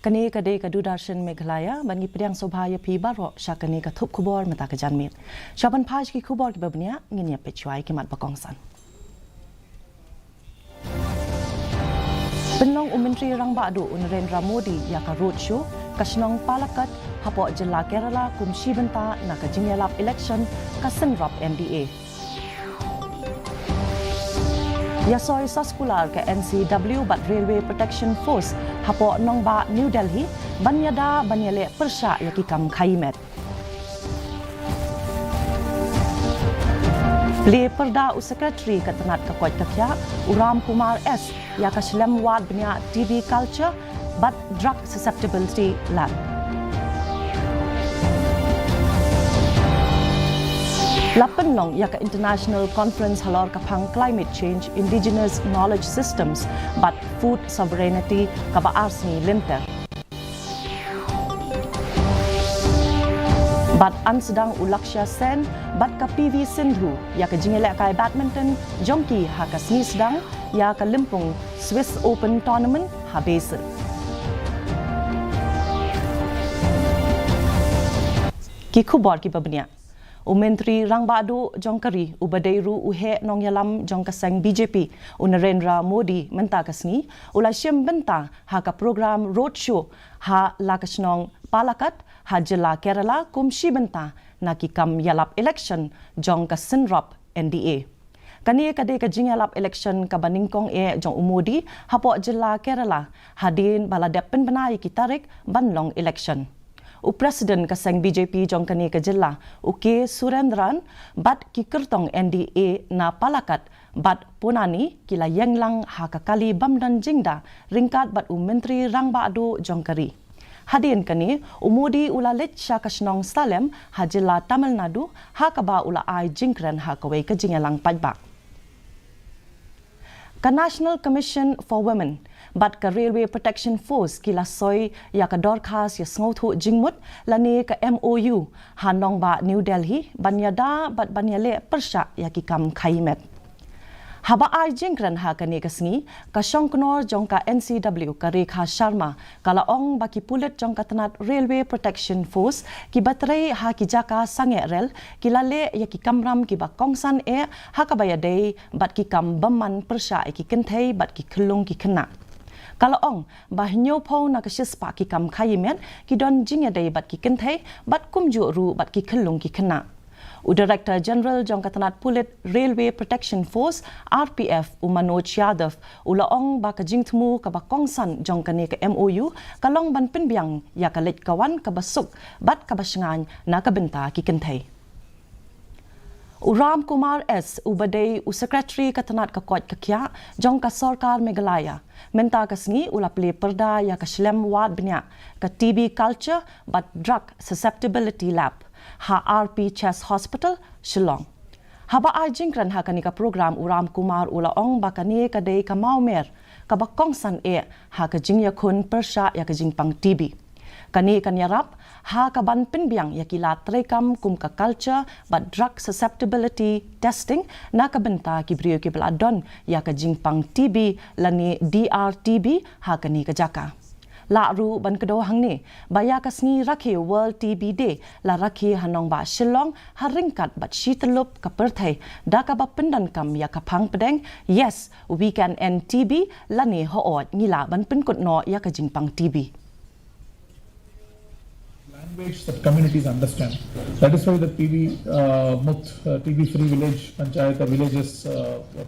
Kani kadai kadu darshan Meghalaya bagi pedang sobhaya pi baro syakani ka thup khubor mata ka janmit. Syaban phaj ki khubor ki babnia nginya pechuai ki mat bakongsan. Penlong Menteri Rang Badu Narendra Modi ya ka roadshow kasnong palakat hapo jela Kerala kum shibenta na ka jingelap election ka senrap NDA. Yasoy saskular ke NCW bat Railway Protection Force hapo nongba New Delhi banyada banyale persya yakikam khaimet. Play perda sekretari ketenat kekoit kekya Uram Kumar S ya kashlem wad benya TB culture but drug susceptibility lab. Lapan long ya ka international conference halor kapang climate change indigenous knowledge systems but food sovereignty ka ba arsni linter. Bat an sedang ulaksya sen bat ka PV Sindhu ya ka jingelek kai badminton jongki ha ka sni sedang ya ka limpung Swiss Open tournament habes. Ki khubor ki babnia Menteri Rang Badu Jongkari ubadairu uhe nong yalam jongkaseng BJP Narendra Modi menta kasni ulai syem benta ha ka program roadshow ha lakasnong palakat ha jela Kerala kumshi benta nakikam yalap election jongkasenrap NDA. Kani kadai ka jingalap election ka baningkong jong umodi hapo jela Kerala hadin baladep penbenai kitarik banlong election. Presiden kaseng BJP jongkani ke jela uke Surendran bat ki kertong NDA na palakat bat punani kila yenglang hakakali bamdan jingda ringkat bat Menteri Rang Badu jongkari. Hadin kani umudi ula lit syakasnong Salem hajela Tamil Nadu hakaba ula ai jingkren hakawai ke jingelang pajbak. Ka National Commission for Women bat ka Railway Protection Force kila soy ya ka dorkas ya sngotu jingmut lani ka MOU hanong ba New Delhi banyada bat banyale persya ya ki kam khaimet. Haba ai jingkran ha kani kasngi ka shongknor jongka NCW ka Rekha Sharma kala ong baki pulit jongka tenat Railway Protection Force ki batrai ha ki jaka sange rel kilale ya ki kamram ki ba kongsan ha ka bayadei bat ki kam baman persya ki kenthei bat ki khulung ki khna. Kalau ong bahnyo pau na kasispa ki kam khaimet ki don jingedei bat ki kenthei bat kumju ru bat ki khulung ki khna. Director General Jongkatanat Pulit Railway Protection Force RPF Manoj Yadav ulaong baka jingtmu ka bakongsan jongkani ka MOU kalong ban pinbiang ya kalit kawan ka basuk bat ka basengan na kabenta ki kenthei. Uram Kumar S ubadai sekretari katanat ka kot kakya jongka sarkar Meghalaya menta kasngi ula play perda ya ka shlem wad benya ka TB culture but drug susceptibility lab ha RP Chest Hospital Shillong. Haba ajingkran ha kani ka program Uram Kumar ula ong bakani kadai ka maumer ka bakongsan ha ka jingya kun persya ya ka jingpang TB. Kani kanyarap ha ka ban pinbiang ya kila trekam kum ka culture but drug susceptibility testing na ka benta ki brio ki bladon ya ka jingpang TB lani DRTB ha kani ka jaka. La ru ban kedo hang ni baya kasngi rakhi World TB Day la rakhi hanong ba Shillong haringkat bat shitelup ka perthai da ka ba pendan kam ya ka phang pedeng yes we can end TB lani hoot ngila ban penkut no ya ka jingpang TB. Language that communities understand. That is why the TB Free Village Panchayat Villages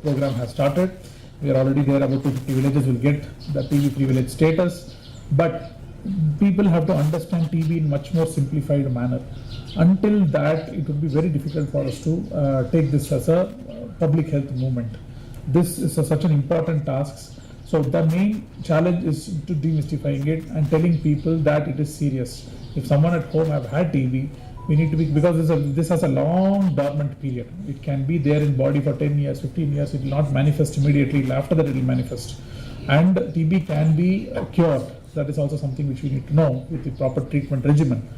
program has started. We are already there. About 250 villages will get the TB Free Village status. But people have to understand TB in much more simplified manner. Until that, it would be very difficult for us to take this as a public health movement. This is such an important task. So the main challenge is to demystifying it and telling people that it is serious. If someone at home have had TB, we need to be, because this has a long dormant period. It can be there in body for 10 years, 15 years. It will not manifest immediately. After that, it will manifest. And TB can be cured. That is also something which we need to know with the proper treatment regimen.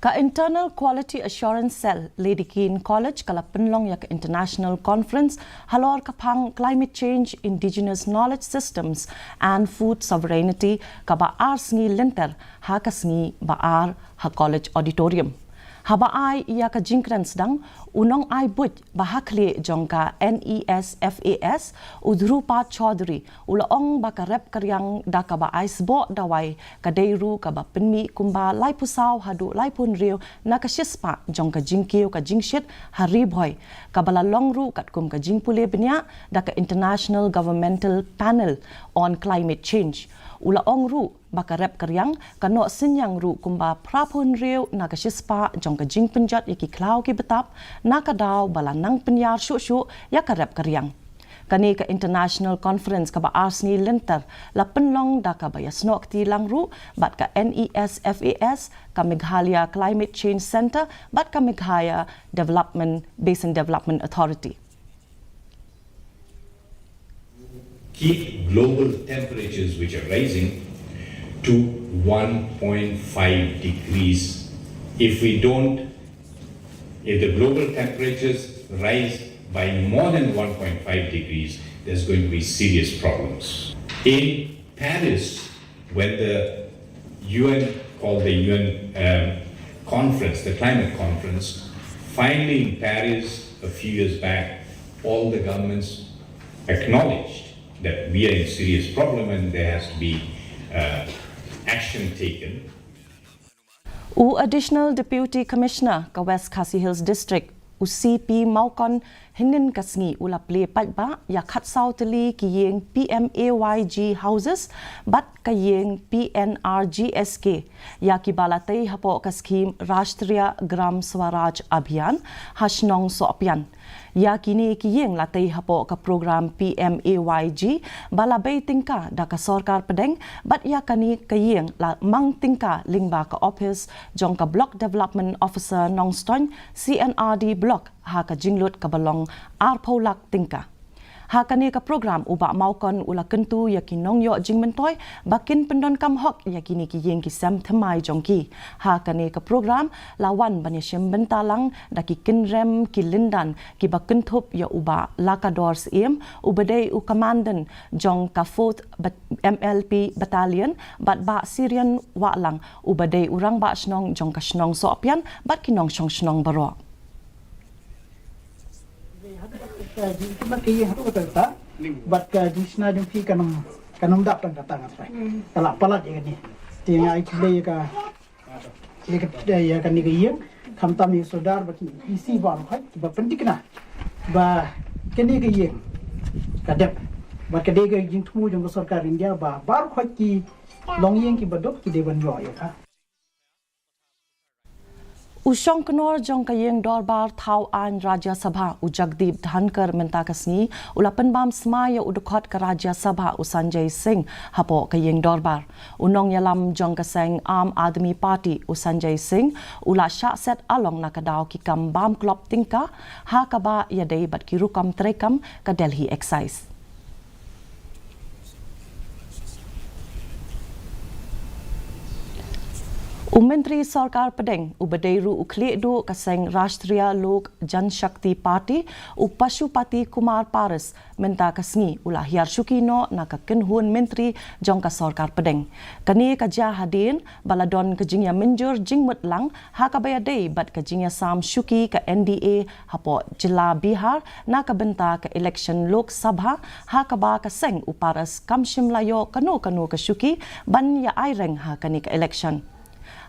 Ka Internal Quality Assurance Cell Lady Keane College kala penlong ya ka International Conference halor kapang Climate Change, Indigenous Knowledge Systems and Food Sovereignty ka baar sngi lenter ha ka sngi baar ha college auditorium. Haba ai ia ka jingkran sedang unong ai buj bahakle jongka NESFAS udrupa Chaudhary ulaong baka rep karyang daka ba ai sbo dawai ka deiru ka ba penmi kumba lai pusau hadu lai pun riu na ka shispa jongka jingkiu ka jingshit hari boy ka bala longru kat kum ka jingpule benya daka International Governmental Panel on Climate Change ulaong ru baka rep karyang kano sinyang ru kumba prapun riu na ka shispa jongka jing penjat iki klau ki betap na ka daw bala nang penyar syu ya ka rep karyang kani ka International Conference ka ba arsni lenter la penlong da ka ba yasnok ti lang ru bat ka NESFAS ka Meghalaya Climate Change Center bat ka Meghalaya Basin Development Authority. Keep global temperatures which are rising to 1.5 degrees. If the global temperatures rise by more than 1.5 degrees, there's going to be serious problems. In Paris, when the UN called the UN conference, the climate conference, finally in Paris a few years back, all the governments acknowledged that we are in serious problem and there has to be action taken. Additional Deputy Commissioner ka West Khasi Hills District CP Maukon hingin kasngi ulap le patba ya khatsau teli ki yeng PMAYG houses bat ka yeng PNRGSK ya ki balatai hapo ka scheme Rashtriya Gram Swaraj Abhiyan hashnong soapyan ya kini ki yeng latai hapo ka program PMAYG balabai tingka da ka sarkar pedeng bat ya kani ka yeng la mang tingka lingba ka office jong ka block development officer nongston CNRD block ha ka jinglut ka balong arpolak tingka ha kani ka program uba maukon ula kentu yakinong yo jingmentoy bakin pendon kam hok yakini ki yeng ki sam thamai jongki ha kani ka program lawan banyashim bentalang daki kinrem ki lindan ki bakin thup ya uba lakadors em ubadei u commandant jong ka 4th MLP battalion bat ba Syrian walang ubadei urang ba snong jong ka snong soapyan bat kinong snong baro bat ka jisna jung pi kanam dap tang katang asrai kala palat ya ni tinga ikle ka ya kan ni gayeng khamtam ni sodar bat isi ba khai ba pentikna ba keni gayeng kadep bat ka dega jing thu jung sarkar India ba bar khai ki longyeng ki badop ki deban yo ya ka Ushong Knor jong kayeng dorbar thau an Rajya Sabha Jagdeep Dhankar menta kasni ulapan bam smaya udukot ka Rajya Sabha Sanjay Singh hapo kayeng dorbar unong yalam jong kaseng Aam Aadmi Party Sanjay Singh ula sha set along nakadaw ki kam bam klop tingka ha kaba yadei bat ki rukam trekam ka Delhi Excise Menteri Sarkar Pedeng ubadeiru ukledu kaseng Rashtriya Lok Janshakti Party Pashupati Kumar Paris menta kasngi ulah hiar syukino naka kenhun menteri jongka Sarkar Pedeng kani kaja hadin baladon kejingya menjur jingmut lang ha kabayadei bat kejingya sam syuki ka NDA hapo jila Bihar naka benta ka election Lok Sabha ha kaba kaseng uparas kamshim layo kanu ka syuki ban ya aireng ha kani ka election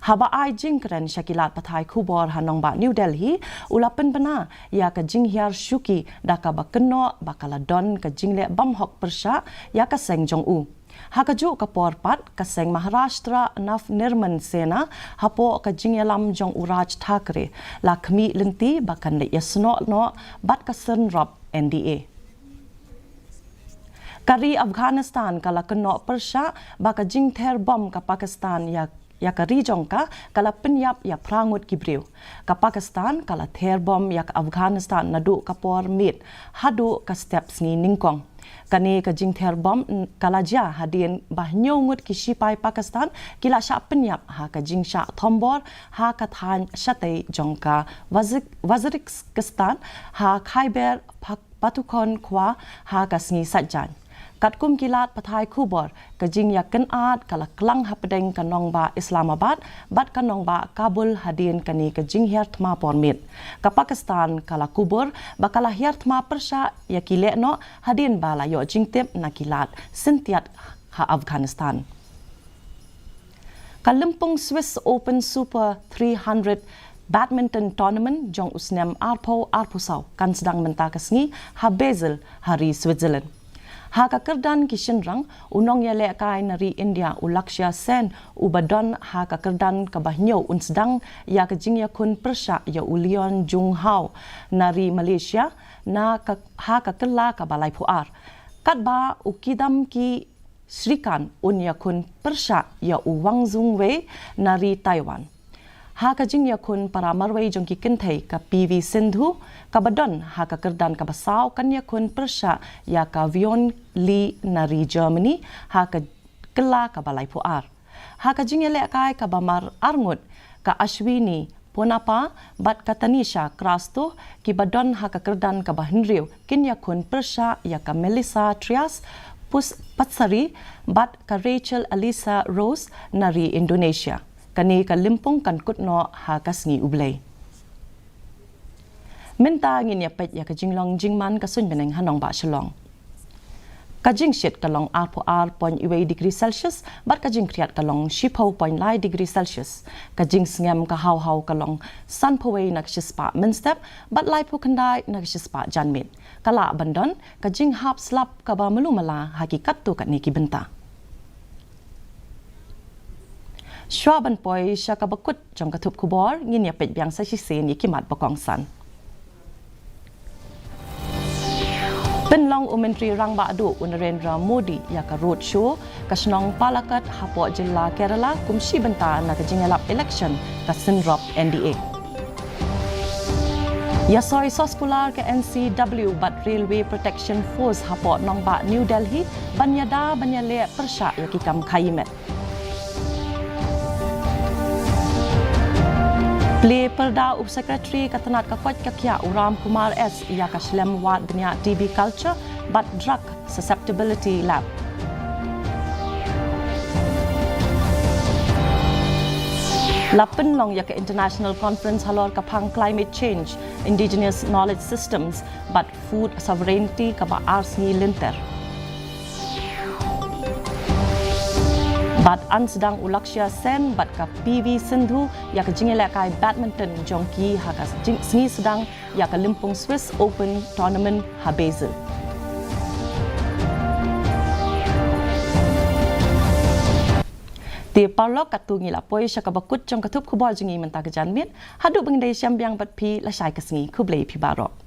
haba ai jingkran shakilat pathai khubor hanong ba New Delhi ulapan bana ya ka jinghyar syuki daka bakeno bakala don ka jingle bamhok persha ya ka seng jong u hakaju ka porpat ka seng Maharashtra Naf Nirman Sena hapo ka jingyalam jong uraj Thakre lakmi lenti bakan le yasno no bat ka senrop NDA kari Afghanistan kala keno persha baka jingther bom ka Pakistan ya ka rijong ka kala penyap ya prangut kibriu ka Pakistan kala ther bom ya ka Afghanistan nadu ka por mit hadu ka steps ni ningkong Kani ka jing ther bom kalaja hadien bah nyongut ki sipai Pakistan kila sha penyap ha ka jing sha thombor ha ka than shatei jongka Waziristan ha Khyber Pakhtunkhwa kwa ha ka sngi sajjan kat kum kilat pathai khubor ka jing ya kan at kala klang hapdeng kanong ba Islamabad bat kanong ba Kabul hadien kani ka jing her thma pormit ka Pakistan kala kubur bakala her thma persha ya kilekno hadien bala yo jingtep na kilat sintiat ha Afghanistan Kalimpong Swiss Open Super 300 Badminton Tournament jong usnem arpo kan sedang mentakasngi ha Basel hari Switzerland ha ka kerdan kishenrang unong ya lekai nari India Ulaksha Sen ubadon ha ka kerdan ka bahnyo sedang ya ka jingya kun persha ya ulion jung hau nari Malaysia na ka ha ka kella ka balai puar kat ba ukidam ki Srikan unya kun persha ya uwang zung wei nari Taiwan ha ka jing ya kun para marwei jong ki kinthei ka PV Sindhu ka badon ha ka kerdan ka basau kan ya kun persha ya ka Vion Li nari Germany ha ka kela ka balai puar ha ka jing ya le kai ka bamar arngut ka Ashwini Ponapa bat ka Tanisha Krasto ki badon ha ka kerdan ka bahinriu kin ya kun persha ya ka Melissa Trias Pus Patsari bat ka Rachel Alisa Rose nari Indonesia kani ka limpong kan kutno ha kasngi ublay minta ngin ya pet ya ka jinglong jingman ka sun beneng hanong ba shalong ka jing shit ka long arpo point iway degree Celsius bat ka jing kriat ka long shipo point lai degree Celsius ka jing sngem ka haw ka long san poway nak shispa minstep bat lai pu kandai nak shispa janmit kala bandon ka jing hap slap ka ba melumala hakikat tu kat ni ki benta Shwaban poi syaka bakut jong katup kubor ngin ya pet biang sa sisen ni kimat bakong san. Penlong Menteri Rang Ba'du Narendra Modi ya ka road show ka snong Palakat Hapo Jilla Kerala kumsi benta na ka jingalap election ka Sinrop NDA. Ya soy soskular ke NCW bat Railway Protection Force Hapo Nong Ba New Delhi banyada banyale persya ya kikam khayimet. Play Perda Up Secretary Katanat Kakwat Kakya Uram Kumar S. Ia Kashlem Wat Dunia TB Culture But Drug Susceptibility Lab. Lapen long ya ke International Conference halor kapang Climate Change, Indigenous Knowledge Systems But Food Sovereignty kaba Arsni Linter. Bat an sedang Ulaksha Sen bat ka PV Sindhu ya ka jingela kai badminton jongki ha ka sngi sedang ya ka Limpong Swiss Open Tournament ha Basel. Ti parlok katu ngila poi sya ka bakut jong katup kubor jingi menta ka janmit hadu bengdai syambiang bat pi la syai ka sngi kublei pi barok.